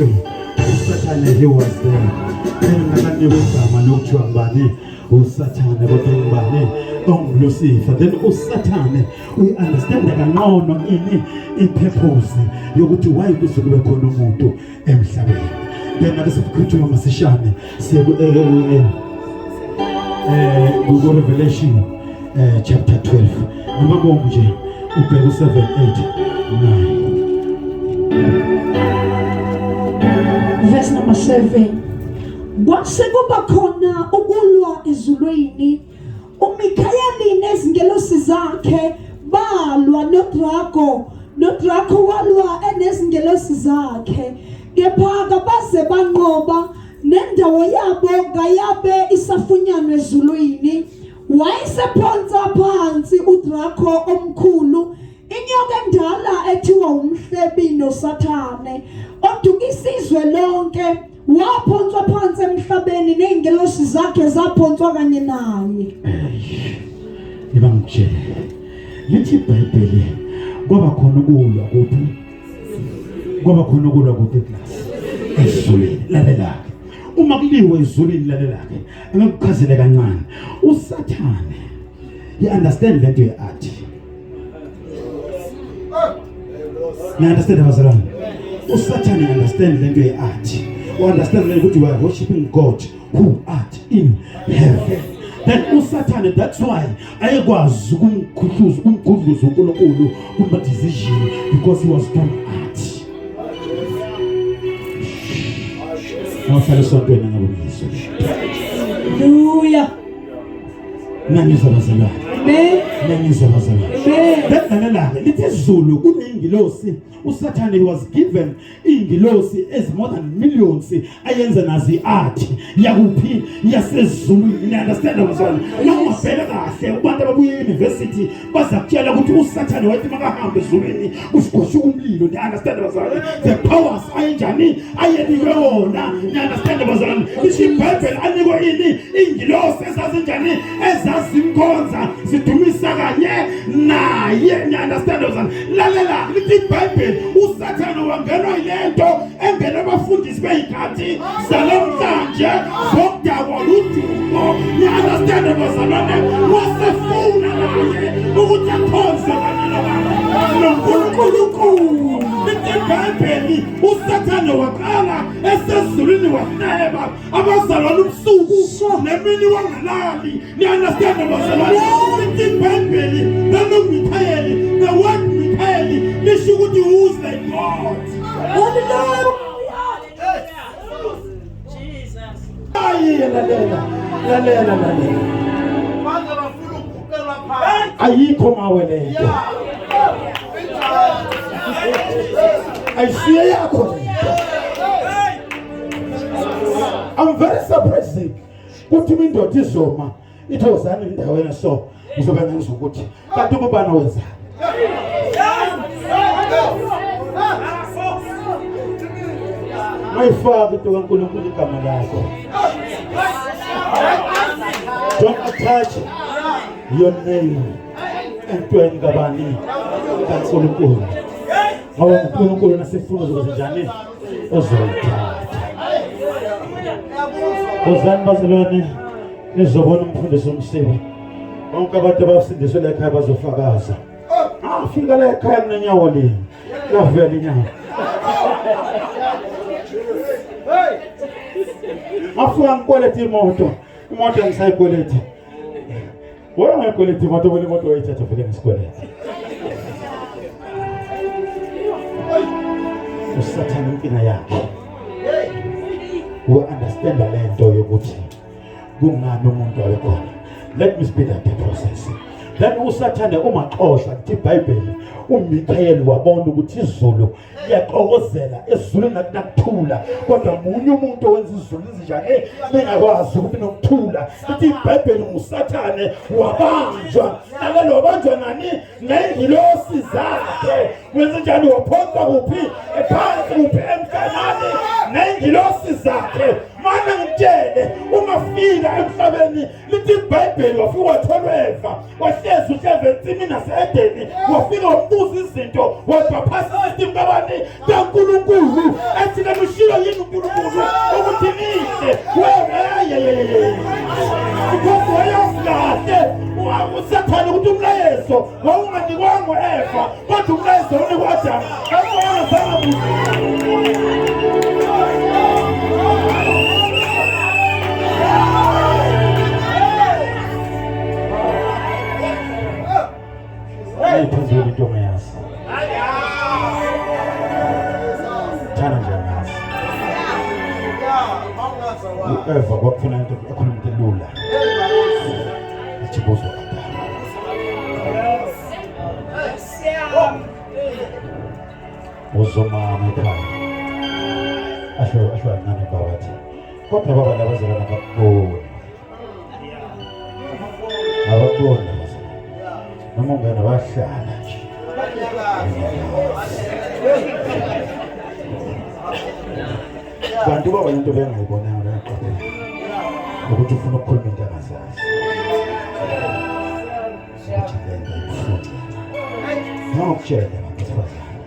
usathane he was there ngakanikwe igama lokuthiwa ngibani usathane kodwa ngibani onglucifer. Then usathane uyi-understand kangcono ini i-purpose yokuthi why kuze kube khona umuntu emhlabeni. Then ake sikhuluma masishane siye ku Revelation chapter 12 ngibabonga nje ubheka u7 8 9 verse number 7. Kwase kuba khona ukulwa ezulwini, uMikayeli nezingelosi zakhe balwa noDraco walwa enezingelosi zakhe, kepha baze banqoba nendawo yabo ngayabe isafunyanwe ezulwini. Wayesephonsa phansi uDraco omkhulu, inyoka endala ethiwa umhlebi noSathane, odukisizwe lonke, waphonswa phansi emhlabeni nezingelosi zakhe zaphonswa kanye naye. Ngiba ngitshela lithi iBhayibheli kwaba khona ukulwa kuphi? Kwaba khona ukulwa kuphi class? Ezulwini. Lalela. Uma kuliwe ezulwini lalelake angikuchazele kancane. uSathane you understand lento yeathi. You understand abazalwane? uSathane understand lento yeathi. You understand ukuthi we are worshiping God who art in heaven. Then uSathane, that's why ayekwazi ukumkhuthuza uNkulunkulu kuma decision, because he was doing art. Ngafala sontweni ngabonisa. Hallelujah. Nangizwa bazalwane. Amen. Nangizwa bazalwane. Amen. Lalela lithi izulu kunengilosi. uSathane was given ingilosi as more than millions ayenza nazi art yakuphi yasezulwini. You understand bazalwane? Nawubheka kahle abantu ababuye university bazakutshela ukuthi uSathane wathi makahambe ezulwini usigosha umlilo. You understand bazalwane? The powers ayenjani ayenikwe wona. You understand bazalwane? iBhayibheli anikwe ini ingilosi ezazinjani ezazimkhonza zidumisa kanye naye. You understand bazalwane? Lalela lithi iBhayibheli uSathane wangenwa yilento engena abafundisi beyikhathi zalamhlanje zokudakwa ludumo. You understand bazalwane? Wasefuna naye ukuthi akhonze kanye noNkulunkulu. Lithi iBhayibheli uSathane waqala esezulwini waneba abazalwane ubusuku nemini wangalali. You understand bazalwane? Lithi iBhayibheli noMikayeli, the word Mikayeli lisho ukuthi who's like God. Hallelujah. Jesus. Lalela. Ayikho mawele. Ayisiye yakho. I'm very surprised. Kuthi indoda izoma ithozana endaweni so uzobe ngizokuthi kanti ubani wenza. My Father, to uNkulunkulu igama lakho. Don't attach your name entweni kabani kaNkulunkulu. Ngoba uNkulunkulu nasifuna zokuzenjani ozoyithatha. Ozani bazalwane nizobona umfundisi umsibe. Bonke abantu abasindiswe la ekhaya bazofakaza. Fika la ekhaya kunenyawo lini. Lavela inyawo. Afuka ngikweleta imoto ngisayikweleta. Wena ngayikweleta imoto bona imoto wayithatha vele ngisikweleta. uSathane inkinga yakhe. We understand lento yokuthi kungani umuntu abekhona. Let me speed up the process. Then uSathane umaxoshwa lithi iBhayibheli uMikayeli wabona ukuthi izulu liyaxokozela ezulwini nakuthula, kodwa munye umuntu owenza izulu ezinjani bengakwazi ukuthi nokuthula. Lithi iBhayibheli uSathane wabanjwa. Nalo wabanjwa nani? Nengilosi zakhe. Wenza njani? Waphonsa kuphi? Ephansi kuphi emhlabeni nengilosi zakhe. Mana ngitshele uma wafika emhlabeni lithi iBhayibheli wafika watholweva wahlezi uhlezi naseEdeni wafika wabuza izinto wabypass system kabani kaNkulunkulu ethi kamushiya yini uNkulunkulu ukuthi nihle because wayoflahle usathane ukuthi umlayezo wawunganikwanga Eva kodwa umlayezo unikwa Adamu akubona sangabuza phezulu into mayasi thana njengazi uEva kwakufuna into ekhona into elula ichibozo uzomama ekhaya asho nani bawathi kodwa baba labazalana ababona noma ungena bahlala nje kanti baba into bengayibonanga laqaphela ukuthi ufuna ukukhuluma into angazazi ukuthi lento ifuthi noma ukutshela abantu besifazane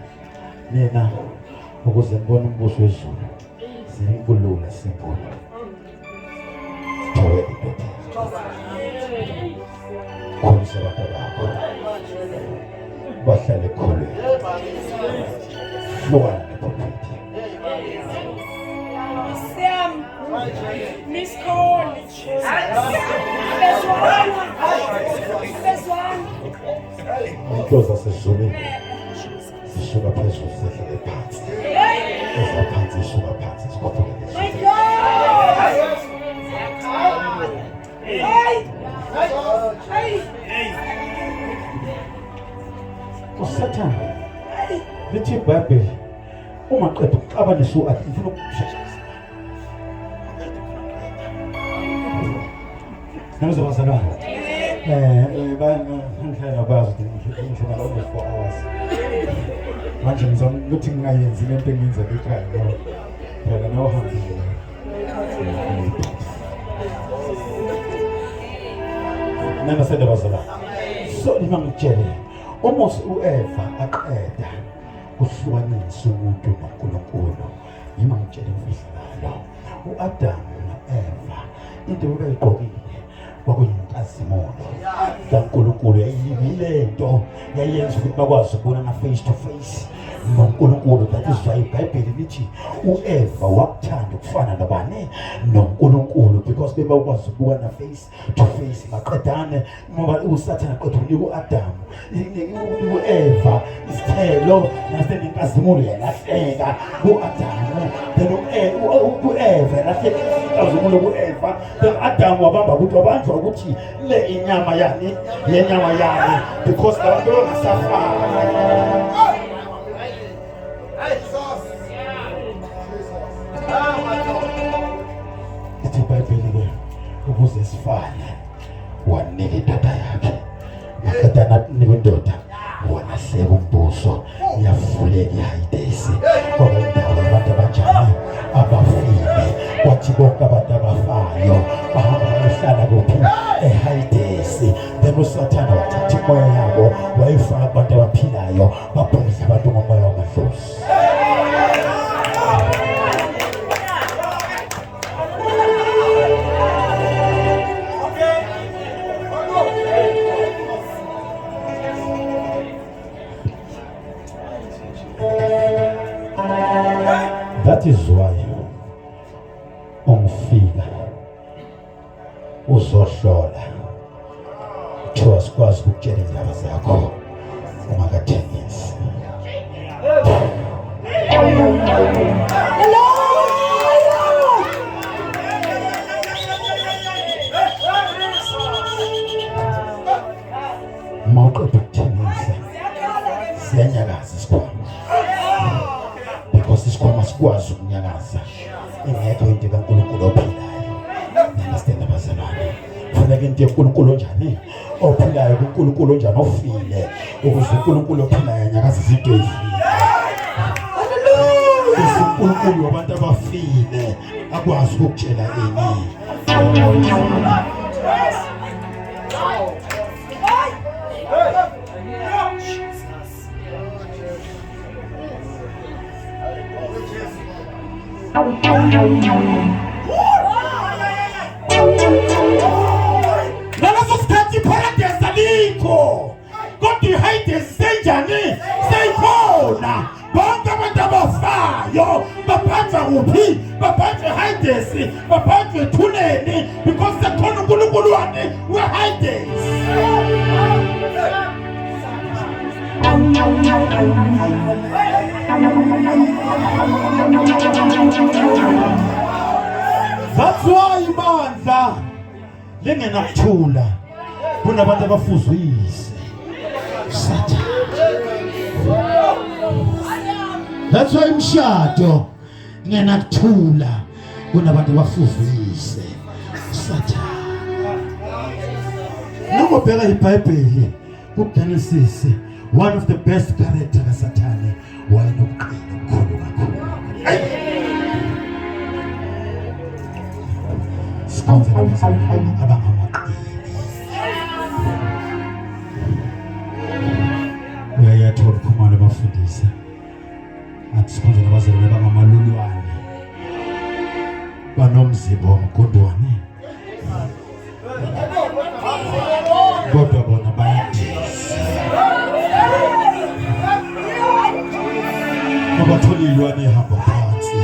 mina ukuze ngibone umbuso wezulu sikulula simple tawedi bete khonisa abantu bakho bahlale khona hlukana neprofeti Miss Cole, intoza sezulwini zisuka phezulu zehlele phansi ezaphansi zisuka phansi zikhuphuke uSathane lithi iBhayibheli uma qeda ukuxabanisa uAdamu ufuna ukusheshisa Namaste bazalwane ngihlala bazi ukuthi ngishona la 4 hours manje ngizama ukuthi ngingayenzi lento engiyenza ekhaya ngoba phela nawuhambile namaste bazalwane so ngimangitshele almost uEva aqeda ukuhlukanisa umuntu noNkulunkulu ngimangitshele imfihlakalo uAdamu noEva into abayigqokile kwakuyinkazimulo kaNkulunkulu yayilento yayenza ukuthi bakwazi ukubona face to face noNkulunkulu. That is why iBhayibheli lithi uEva wakuthanda ukufana nabani noNkulunkulu because bebakwazi ukubona face to face baqedane ngoba uSathane aqeda unika uAdamu uEva isithelo nasenkazimulo yalahleka uAdamu then uEva yalahleka inkazimulo kuEva then Adamu wabamba ukuthi wabanjwa ukuthi le inyama yani yenyama yani because abantu bangasafana ithi iBhayibheli ukuze sifane wanika indoda yakhe wakatana nindoda wanahleka umbuso yavuleka iHadesi ngoba indawo abantu abanjani abafile kwathi bonke abantu abafayo bahamba bahlala kuphi eHadesi. Then uSathane wathatha imoya yabo wayifaka abantu abaphilayo babhubhisa abantu ngomoya wamadlozi. That is why ungifika uzohlola kuthiwa sikwazi ukutshela indaba zakho ungakathengisi. Mawuqeda ukuthengisa siyanyakaza isikhwama because isikhwama sikwazi ukunyakaza ingekho into kaNkulunkulu ophilayo. Understand abazalwane kufanele into kaNkulunkulu njani ophilayo kuNkulunkulu njani ofile ukuze uNkulunkulu ophilayo anyakaza izinto ezifile. Hallelujah. uNkulunkulu wabantu abafile akwazi ukutshela ini Nalazo sikhathi iparadise alikho. Kodwa iHades senjani? Seyikhona. Bonke abantu abafayo baphathwa kuphi? Baphathwa iHades, baphathwa ethuneni because sekhona uNkulunkulu wani weHades. That's why ibandla lingenakuthula kunabantu abafuzwise. That's why imshado ngenakuthula kunabantu abafuzwise. Sathana. Nokubheka iBhayibheli kuGenesis, one of the best character kaSathane wayenokuqina okukhulu kakhulu. Sikhonza abangamaqini. Uyayathola uphumalo abafundisa. Athi sikhonza nabazalwane abangamalulwane. Banomzimba womgondwane. Kodwa bona bayadisa. Abathola ilwane ehamba phansi.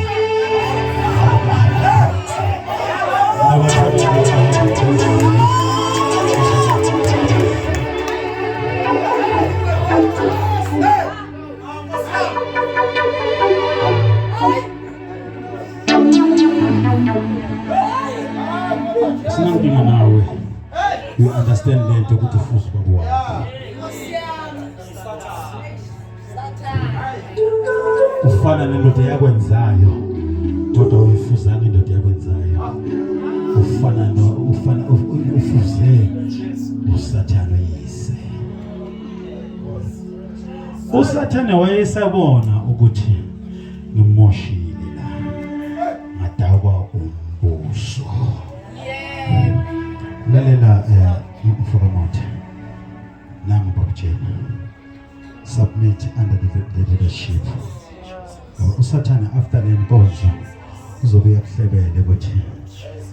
Sinankinga nawe. You understand lento ukuthi futhi babo wakho. Ufana nendoda yakwenzayo kodwa uyifuzanga indoda yakwenzayo. Ufana ufuze uSathane yise. uSathane wayesabona ukuthi ngimoshile la ngadakwa umbuso. Lalela mfokamoto nami bakutshela submit under the leadership. uSathane after le nkonzo uzobuya kuhlebele ukuthi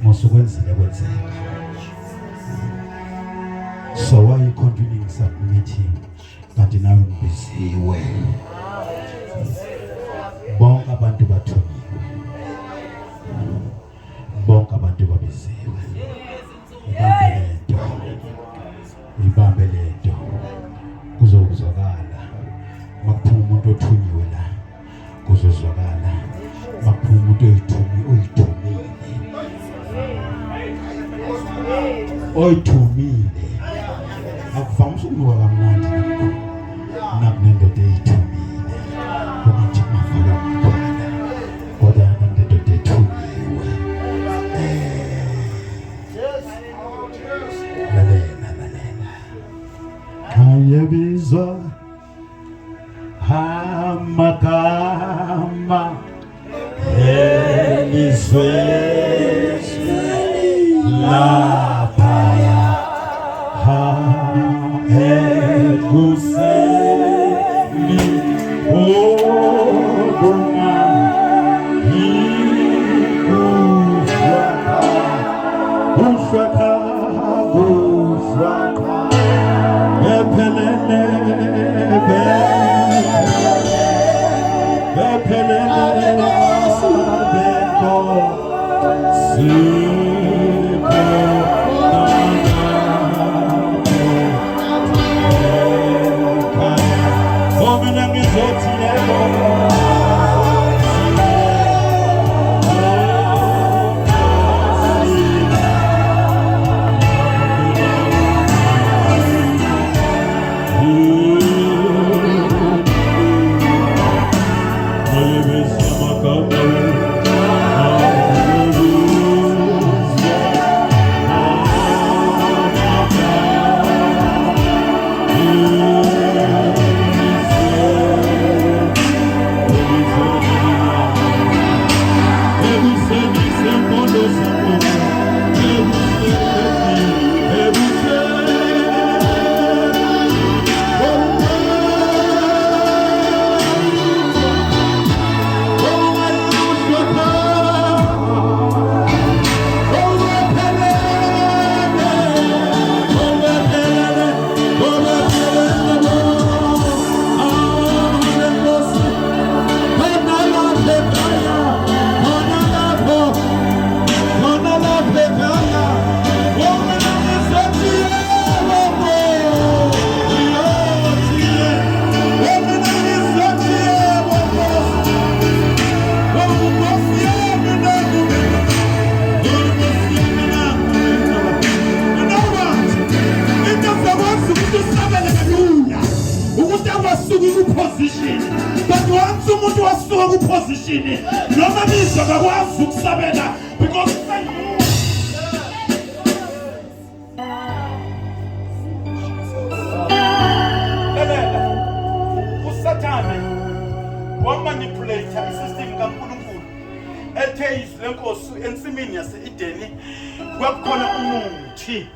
mosukwenzile kwenzeka. So why you continuing submitting kanti nawe ngibiziwe? Bonke abantu bathunyiwe, bonke abantu babiziwe. Ibambe lento kuzokuzwakala. Makuphuma umuntu othunyiwe la kuzozwakala. Makuphuma umuntu oyithumile akuvamisa ukunuka kamnandi nakunendoda eyithumile kunathi mafaka mkhona kodwa nendoda ethunyiwe. Lalela ayebizwa amagama elizweni laphaya eguseni obona ufaka ephelele position noma bizwa bakwazi ukusabela because uSathane wamanipulate isystem kaNkulunkulu ethe izlenkosi ensimini yase-Edeni kwakukhona umuthi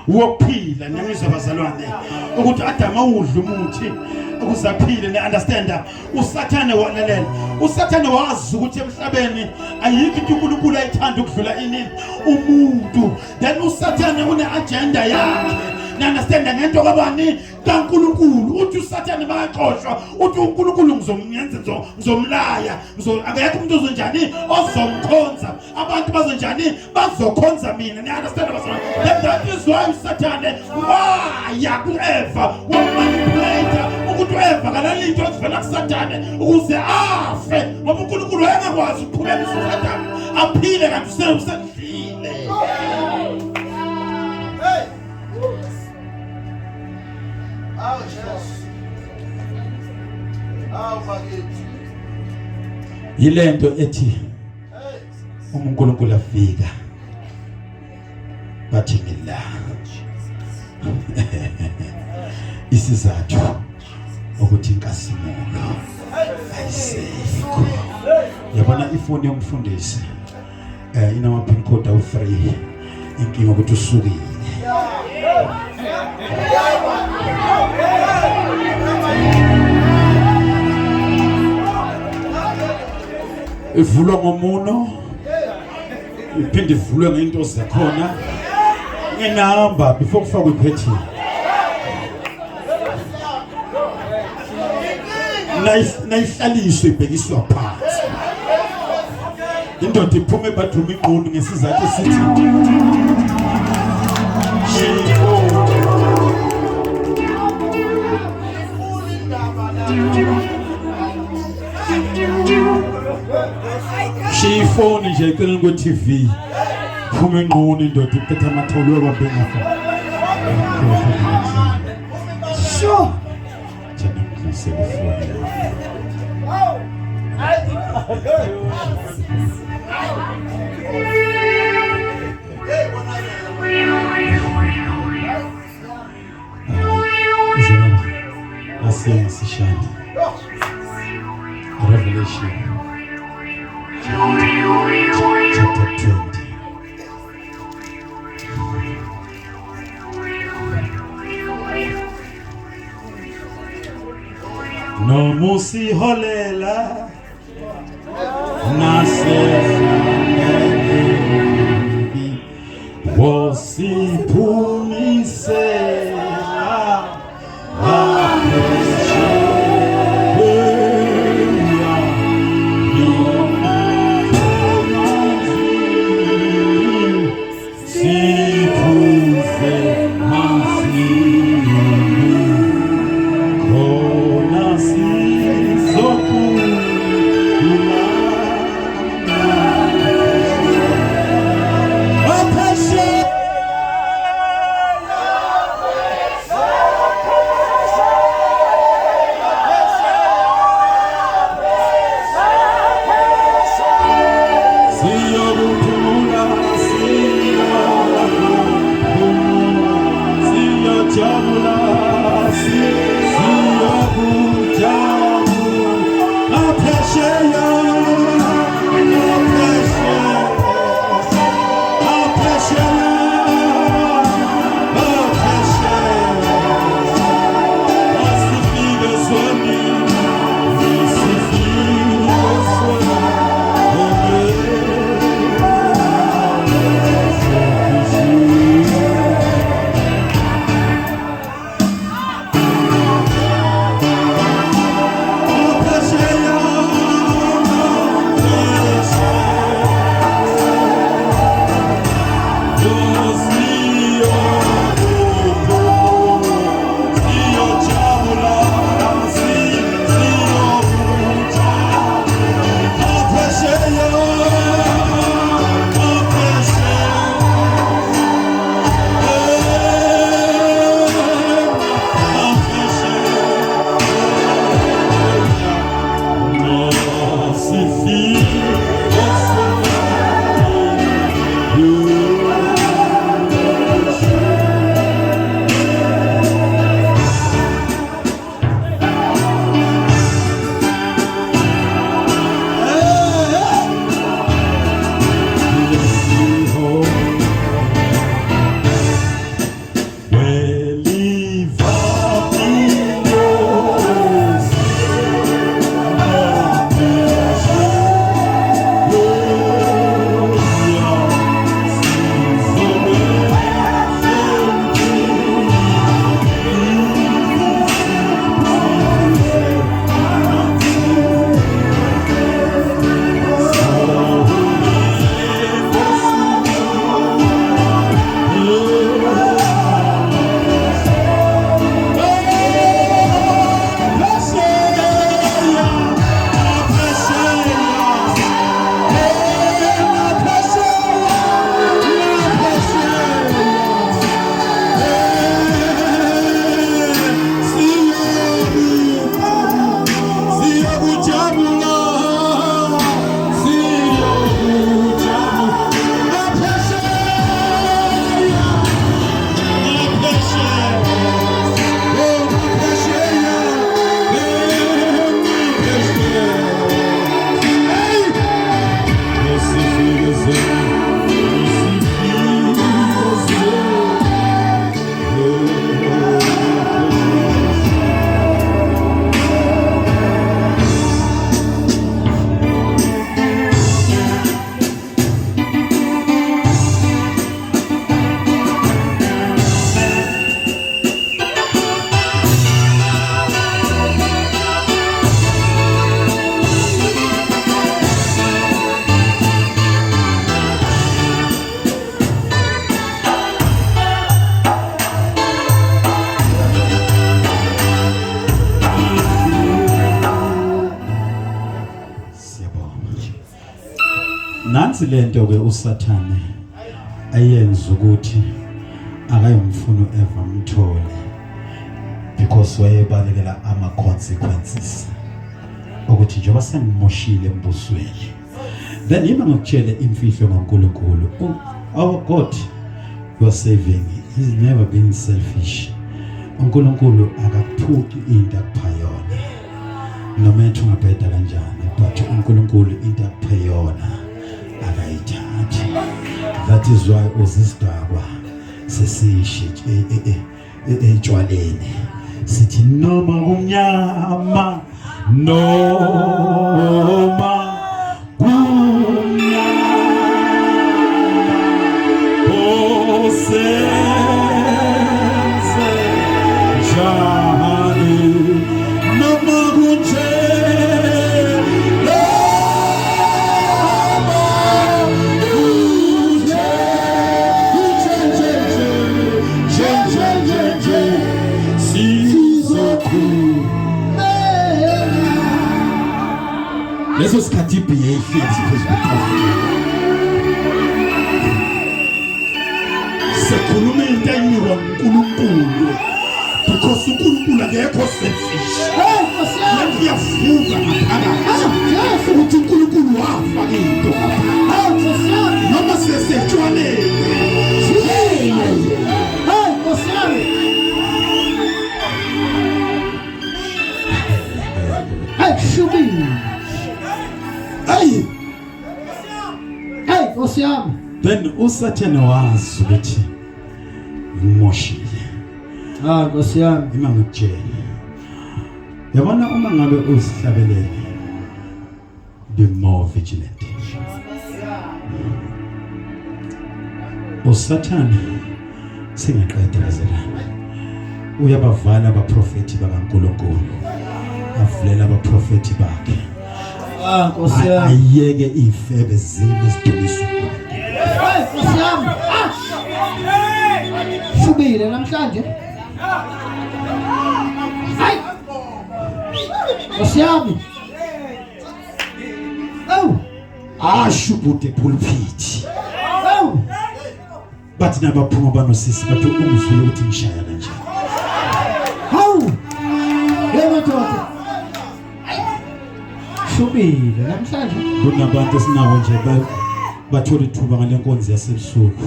wokuphila nemizwa abazalwane ukuthi Adamu awudle umuthi ukuze aphile ne-understand. uSathane walalela, uSathane wazi ukuthi emhlabeni ayikho into uNkulunkulu ayithanda ukudlula inini umuntu. Then uSathane une-agenda yakhe na-understand ngento kabani kaNkulunkulu. Uthi uSathane makaxoshwa uthi uNkulunkulu ngizomlaya, akekho umuntu ozonjani ozomkhonza, abantu bazonjani bazokhonza mina. Ni-understand abazalwane? That is why uSathane waya ku-Eva wamanipulate ukuthi u-Eva kalala into ezivela kuSathane ukuze afe, ngoba uNkulunkulu wayengakwazi ukuqhubekisa uSathane aphile kanti usedlile. Yilento ethi uNkulunkulu afika bathi ngila isizathu ukuthi inkasimulo ayisekho. Yabona ifoni yomfundisi inama pin code awu3 inkinga ukuthi usukile. Ivulwa ngomuno iphinde ivulwe ngento zakhona ngenamba before kufakwe iphethini. Nayihlaliswe ibhekiswa phansi. Indoda iphume ebadrumi inqunu ngesizathu esithi shifoni nje icela ku TV phume inqunu indoda iphethe amatholo wababhenga. Sure. Jana mhlise Revelation chapter 20. No musi holela nasefanele wosipumisela nansi lento ke uSathane ayenza ukuthi akayomfuna ever mthole because wayebalekela ama consequences ukuthi njengoba sengimoshile embusweni then yima ngokutshela imfihlo ngoNkulunkulu our God was saving. He's never been selfish. uNkulunkulu akakuphuki into akuphayona noma ethi ungabheda kanjani but uNkulunkulu into akuphayona akayithathi. That is why uzisidakwa sesishi etshwaleni sithi noma kumnyama noma leso sikhathi ibhiye ihlezi phezu kwetafula sekhuluma into ayinikwa uNkulunkulu because uNkulunkulu akekho selfish. Yavuka ngaphakathi ukuthi uNkulunkulu wafa into noma sesetshwaleni then uSathane wazi ukuthi ngimoshile. Nkosi yami. Ima ngikutshela. Yabona uma ngabe usihlabelele be more vigilant. uSathane singaqeda kazelana. Uyabavala abaprofeti bakaNkulunkulu. Avulela abaprofeti bakhe. Nkosi yami. Ayeke ifebe zini esidumiso. Nkosi yami. Shubile namhlanje. Nkosi yami. Ashubude pulpit. Bathi nabaphuma banosisi bathi umzulu ukuthi ngishaya kanjani. Yemadoda. Shubile namhlanje. Kunabantu esinawo nje bathola ithuba ngale nkonzo yasebusuku.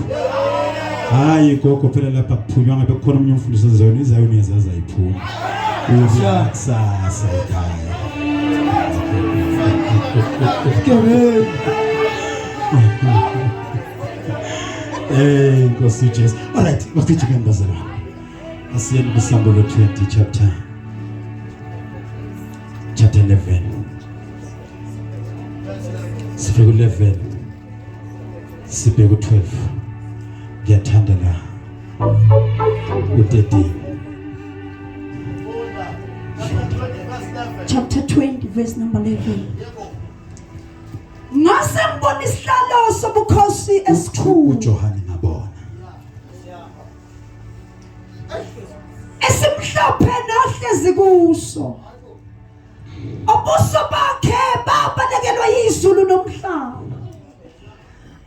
Hayi gogo phela lapha kuphunywa ngabe kukhona umunye umfundisi ozayona izayona yazaza iphuma. Sasa ekhaya. Nkosi Jesu. All right, masithi ke ngibazela. Asiyeni kuSamuel 20 chapter 11. Sifike ku11. Sibheke ku12. Ngiyathanda la. U13. Chapter 20 verse number 11. Ngase ngibona isihlalo sobukhosi esikhulu. uJohane ngabona. Esimhlophe nahlezi kuso. Ubuso bakhe babalekelwa yizulu nomhlaba.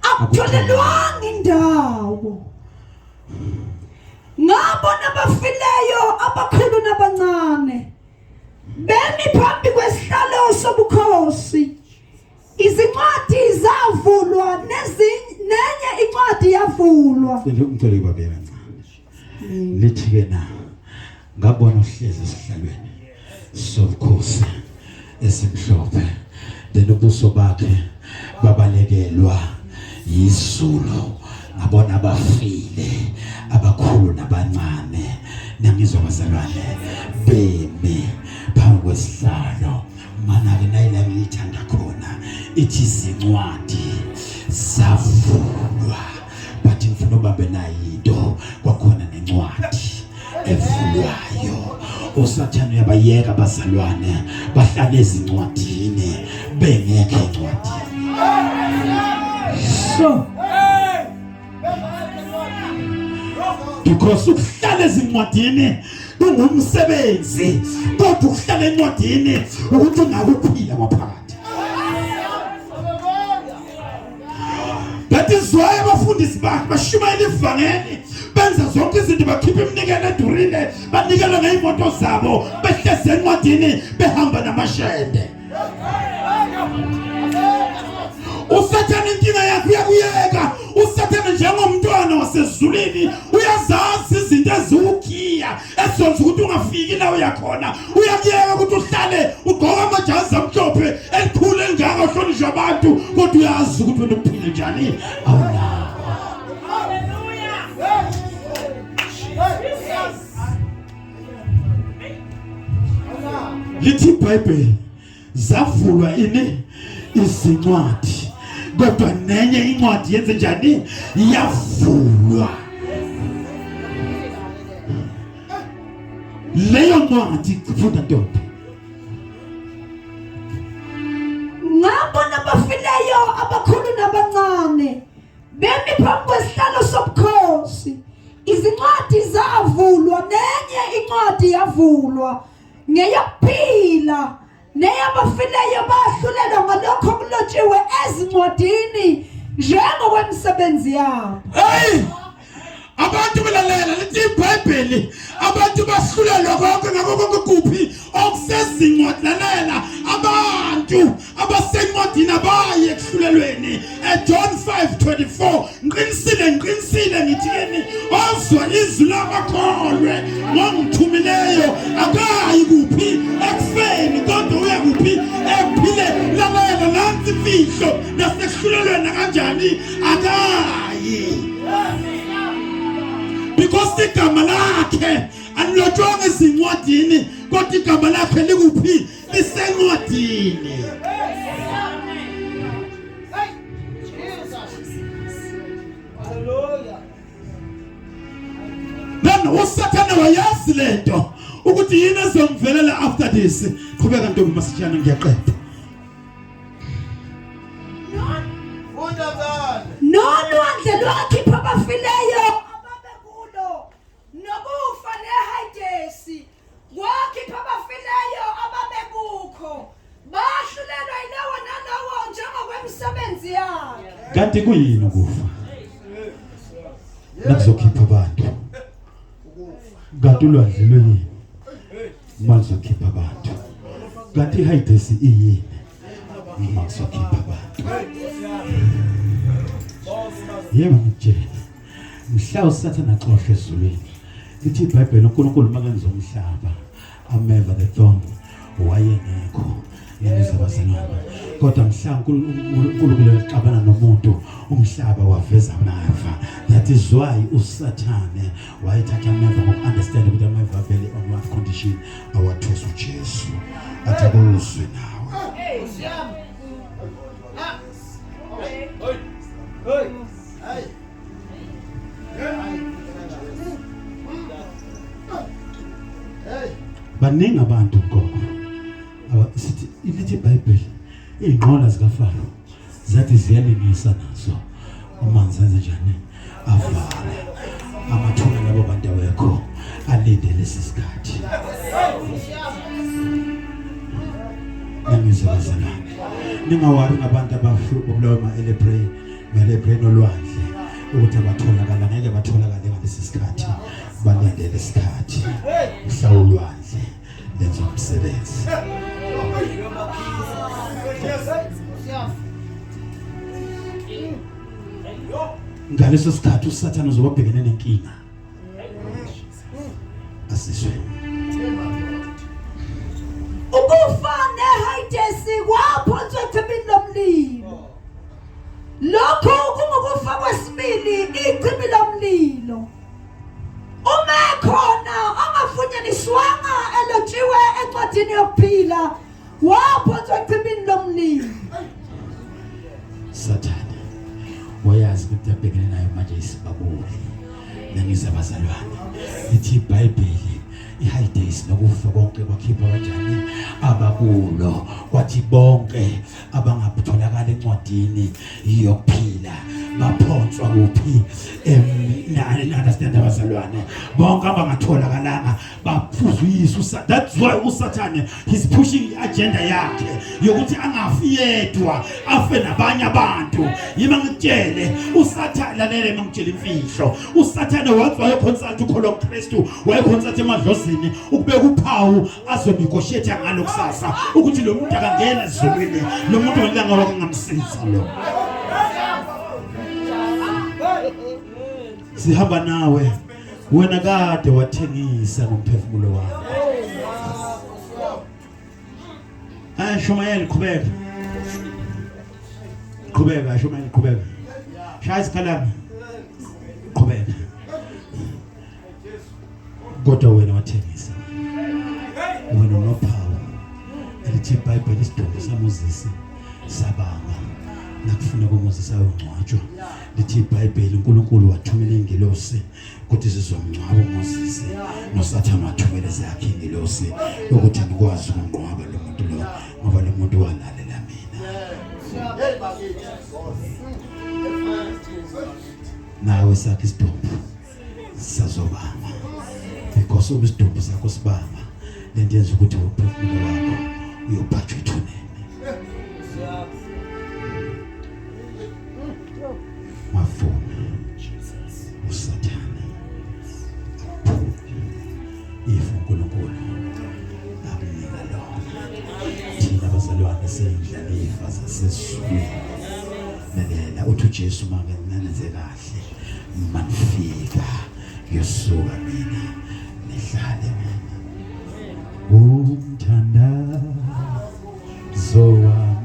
Akutholelwanga indawo. Ngabona abafileyo abakhulu nabancane. Bemi phambi kwesihlalo sobukhosi. Izincwadi zavulwa nenye incwadi yavulwa. Ngicela ibabela ncane. Lithi ke na ngabona uhlezi esihlalweni sobukhosi esimhlophe. Then ubuso bakhe babalekelwa yizulu. Ngabona abafile abakhulu nabancane nangizwa bazalwane bemi phambi kwesihlalo. Mana ke nayila ngithanda khona ithi izincwadi zavulwa but ngifuna ubambe nayinto kwakhona nencwadi evulwayo. uSathane uyabayeka abazalwane bahlale ezincwadini bengekho encwadini. So because ukuhlala ezincwadini kungumsebenzi kodwa ukuhlala encwadini ukuthi ungakuphila maphakathi. That is why abafundisi bakhe bashumayela ivangeli benza zonke izinto bakhipha iminikelo edurile banikela ngeyimoto zabo behleze encwadini behamba namashede. Usathana inkinga yakhe uyakuyeka. Usathana njengomntwana wasezulwini uyazazi izinto eziwukhiya esonza ukuthi ungafiki la uyakhona. Uyakuyeka ukuthi uhlale ugqoka amajazi amhlophe elikhulu engaka uhlonishwa abantu kodwa uyazi ukuthi wena uphile njani. Awuna. Lithi iBhayibheli zavulwa ini izincwadi kodwa nenye incwadi yenze njani yavulwa. Leyo ncwadi kufunda ntombi. Ngabona abafileyo abakhulu nabancane bemi phambi kwesihlalo sobukhosi. Izincwadi zavulwa nenye incwadi yavulwa ngeyokuphila. Neyabafileyo bahlulelwa ngalokho okulotshiwe ezincwadini njengokwemisebenzi yabo. Hey! Abantu belalela lithi iBhayibheli abantu bahlulelwa konke ngakho konke kuphi okusezincwadi. Lalela abantu abasencwadini abaye ekuhlulelweni. John 5:24 ngiqinisile ngithi yini ozwa izwi labakholwe ngomthumileyo akayi kuphi ekufeni kodwa uya kuphi ephile. Lalela nansi imfihlo nasekuhlulelweni kanjani akayi. Because igama lakhe alilotshwanga ezincwadini kodwa igama lakhe likuphi lisencwadini. Then uSathane wayazi lento ukuthi yini ezomvelela after this. Qhubeka ntombi masijana ngiyaqeda. Nolwandle lwakhipha abafileyo ababekulo nokufa neHadesi wakhipha abafileyo ababekukho bahlulelwa yilawo nalawo njengokwemisebenzi yakhe. Kanti kuyini ukufa? Nakuzokhipha abantu. Kanti ulwandle luyini? Malizokhipha abantu. Kanti iHadesi iyini? Malizokhipha abantu. Yebo ngitshela. Mhla uSathane axoshwe ezulwini. Lithi iBhayibheli uNkulunkulu makenza umhlaba ameva the throne wayengekho yezabazalwane. Kodwa mhla uNkulunkulu exabana nomuntu umhlaba waveza ameva. That is why uSathane wayethatha ameva ngokunderstand ukuthi ameva vele on one condition awathosa uJesu. Athakuzwe nawe. Baningi abantu gogo sithi ilithi iBhayibheli ingqola zikaFaro zathi ziyalingisa nazo amanzi enze njani avale amathuna labo bantu awekho alinde lesisikhathi. Nangizabazalana ningawari ngabantu abafubulawa ma-elebrey nolwandle ukuthi abatholakala ngeke batholakale ngalesi sikhathi balinde lesikhathi mhlawulwandle lenza umsebenzi. Ngaleso sikhathi uSathane uzobabhekene nenkinga. Asizwe. Ukufa neHadesi kwaphonswa echibini lomlilo. Lokho kungukufa kwesibili ichibi lomlilo. Uma khona angafunyaniswanga elotshiwe encwadini yokuphila waphonswa echibini lomlilo. Sathane wayazi ukuthi abhekene nayo manje isibabuli. Nangizabazalwane lithi iBhayibheli iHadesi nokufa konke kwakhipha kanjani abakulo kwathi bonke abangabutholakala encwadini yokuphila baphonswa kuphi nani understand abazalwane bonke abangatholakalanga baphuzwa that's why uSathane he's pushing agenda yakhe yokuthi angafi yedwa afe nabanye abantu yima ngitshele uSathane lalela ngitshela imfihlo uSathane wathi wayeconsult ukholo Kristu wayeconsult emadlozini ukubeka uphawu azonegotiate ngalo kusasa ukuthi lo muntu akangena ezulwini lo muntu ngelanga wakungamsiza lo sihamba nawe wena kade wathengisa ngomphefumulo wakho Shumayeli qhubeka Shumayeli qhubeka shaya isikhalami qhubeka kodwa wena wathengisa wena unophawu elithi iBhayibheli isidumbu saMoses sabanga nakufuna koMoses ayongcwatshwa lithi iBhayibheli uNkulunkulu wathumela ingelosi ukuthi sizomngcwaba uMoses noSathane wathumela zakhe ingelosi ukuthi ngikwazi ukungcwaba lo muntu lo ngoba lo muntu walalela mina nawe sakhe isidumbu sazobanga because isidumbu sakho sibanga lento yenza ukuthi uphefumulo wakho uyobhajwa ethuneni mafuna uSathane uNkulunkulu akunika lona thina abazalwane sendlela ifa zasesizweni nelela uthi uJesu makenenze kahle manifika yosuka mina nihlale mina umthandazo wami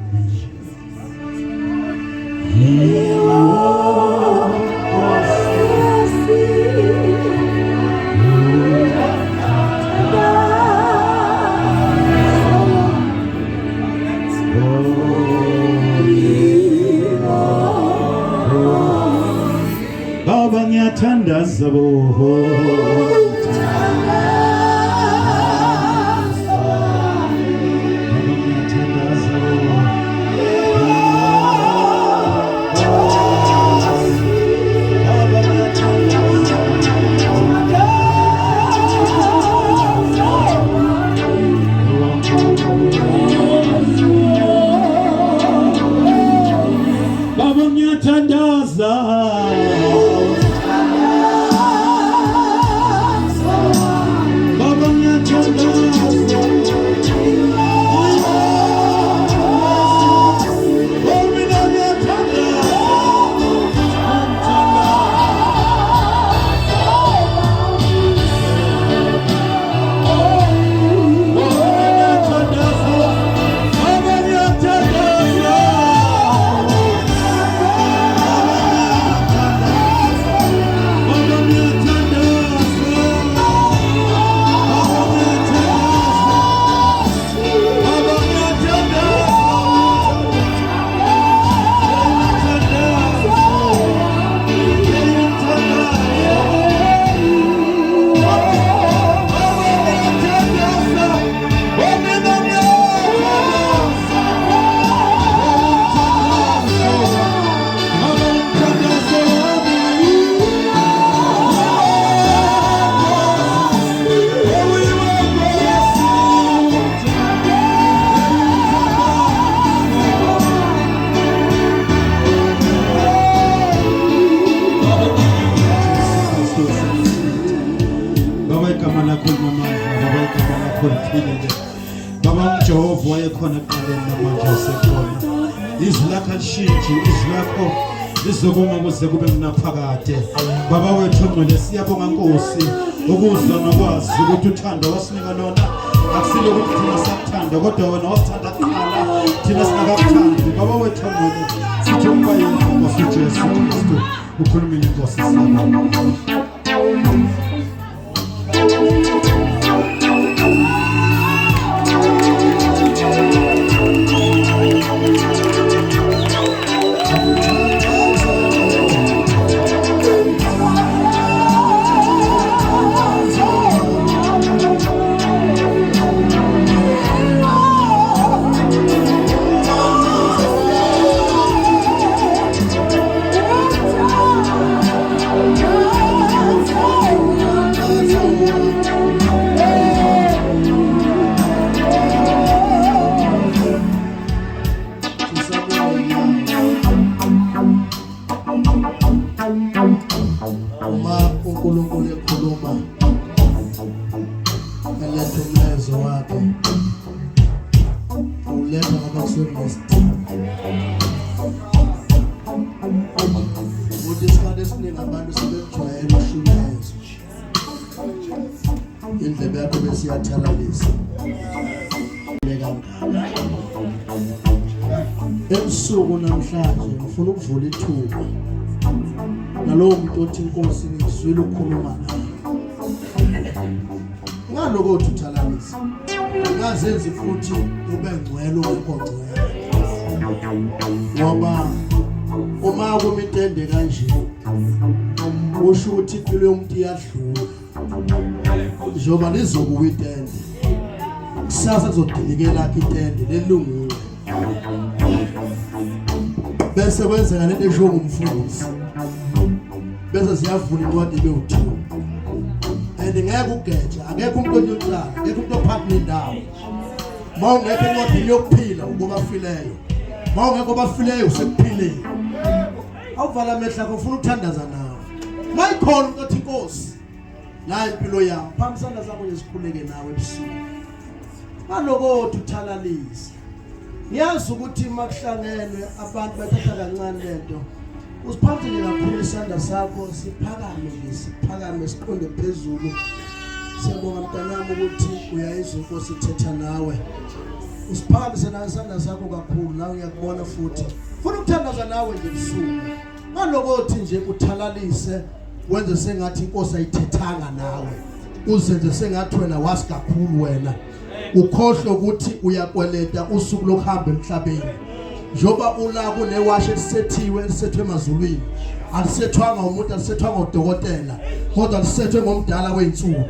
Baba ngiyathandaza bo Baba Jehova wayekhona kuqaleni namanje usekhona izwi lakho alishintshi izwi lakho lizokuma kuze kube kunaphakade baba wethu ngcwele siyabonga Nkosi ukuzwa nokwazi ukuthi uthando wasinika lona akusile ukuthi thina siyakuthanda kodwa wena wasithanda kuqala thina singakakuthandi baba wethu ngcwele sithi umbayeni Nkosi uJesu Kristu ukhuluma inkosi sakho inkosi yathalalisa ebusuku namhlanje ngifuna ukuvula ithuba nalowo muntu othi inkosi ngizwile ukukhuluma ngaloko uthalalisa ngazenza futhi ube ngcwele ongekongcwele ngoba uma kumitende kanje usho ukuthi impilo yomuntu iyadlula njoba lizokuwa itende kusasa kuzodilikela itende lelungile bese kwenzeka lento esho ngumfundisi bese siyavula incwadi be-2 and ngeke ugeja akekho umuntu onyotshala akekho umuntu ophatha indawo mawungekho encwadini yokuphila ukubafileyo mawungekho bafileyo usekuphileni awuvala amehla akho ufuna ukuthandaza nawe mayikhona umuntu othi inkosi la impilo yami phamisana zakho nesikhuleke nawe ebusuku ngaloko uthalalisa yazi ukuthi makuhlangenwe abantu bathatha kancane lento usiphathele kakhulu isandla sakho siphakame siqonde phezulu siyabonga mntanami ukuthi uyayizwa inkosi ithetha nawe usiphakamise isandla sakho kakhulu nawe uyakubona futhi ufuna ukuthandaza nawe nje ebusuku ngaloko uthi nje uthalalise wenze sengathi inkosi ayithethanga nawe uzenze sengathi wena wazi kakhulu wena ukhohlwe ukuthi uyakweleta usuku lokuhamba emhlabeni njoba ula kunewashi esethiwe esethwe emazulwini alisethwanga umuntu alisethwanga udokotela kodwa lisethwe ngomdala weinsuku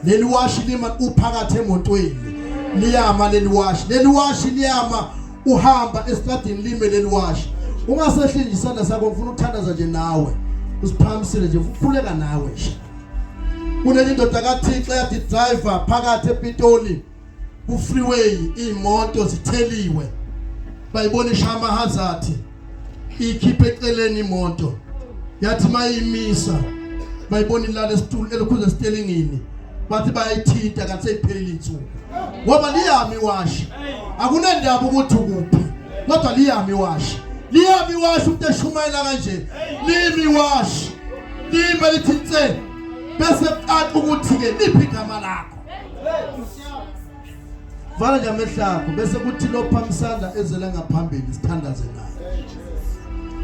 leli washi lima uphakathi emontweni liyama leli washi liyama uhamba esitradini lime leli washi ungasehlinje isandla sakho ngifuna ukuthandaza nje nawe usiphamisele nje ukhuleka nawe nje kunenye indoda kaThixo yathi driver phakathi ePitoli ku freeway imoto zitheliwe bayibonisha ama hazard ikhiphe eceleni imoto yathi mayimisa bayibona ilala esitulu elokhuze steeringini bathi bayithinta kanti seyiphelile insuku ngoba liyami washi akunendaba ukuthi ukuphi kodwa liyami washi umuntu eshumayela kanje limi washi lime lithintse bese qaqa ukuthi ke liphi igama lakho vala nje amehlakho bese kuthi lo phamisanda ezela ngaphambili sithandaze naye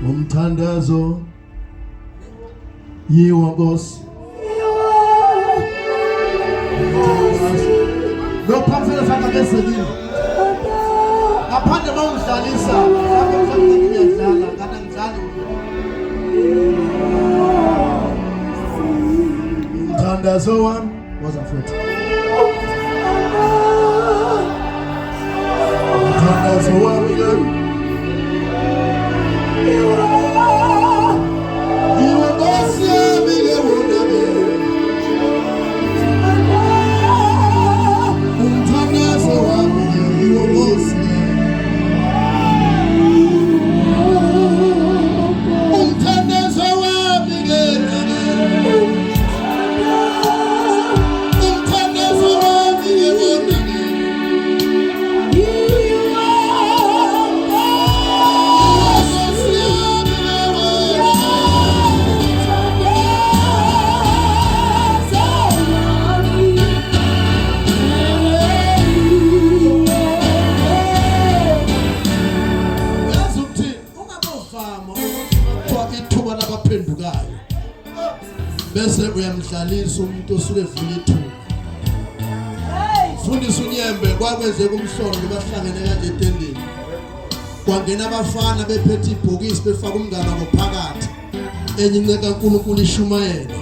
umthandazo yiwo Nkosi lo phamisanda saka beselini ngaphandle mawudlalisa lapho mhlawumbe ngiyadlala kana ngidlali umthandazo wami woza futhi umthandazo wami yiwo Nkosi yami lewona umthandazo wami yiwo Nkosi bese uyamhlalisa umuntu osuke evula ithuba fundisa unyembe kwakweze kumhlolo bahlangene kanje etendeni kwangena abafana bephethe ibhokisi befaka umngane ngophakathi enye inceka kaNkulunkulu ishumayela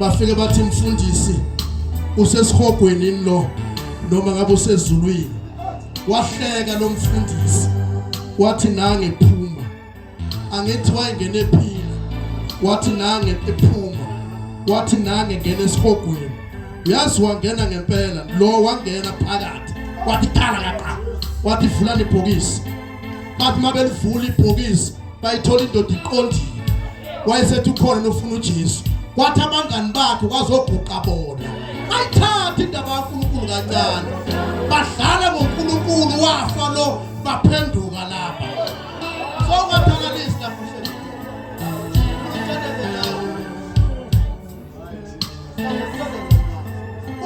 bafike bathi mfundisi usesihogweni lo noma ngabe usezulwini wahleka lo mfundisi wathi nange phuma angithi wayengene ephila wathi nange ephuma wathi nange ngene esihogweni yazi wangena ngempela lo wangena phakathi wathi khala kaqa wathi vula ibhokisi bathi mabelivula ibhokisi bayithola indoda iqondile wayesethi ukhona nofuna uJesu wathi abangani bakhe kwazobhuqa bona ayithatha indaba kaNkulunkulu kancane badlala ngoNkulunkulu wafa lo baphenduka lapha so ngathakalisa lapho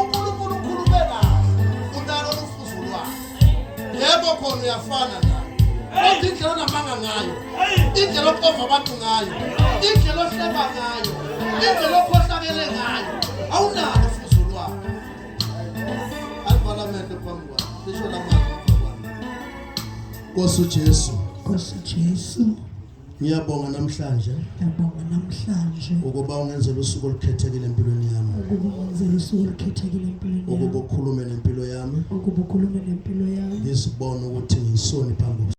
uNkulunkulu ukhulumela wona uyafana naye. Indlela onamanga ngayo, indlela okova abantu ngayo, indlela ohleba ngayo, indlela okhohlakele ngayo, awunalo fuzo lwakho. Aliphalamende phambi kwami, lisho lamanga kwami. Nkosi uJesu, Nkosi Jesu, ngiyabonga namhlanje ngiyabonga namhlanje ukuba ungenzele usuku olukhethekile empilweni yami, ukuba ungenzele usuku olukhethekile empilweni ukuba yami, ukhulume nempilo yami, ukuba ukhulume nempilo yami, ngizibone ukuthi ngiyisoni phambi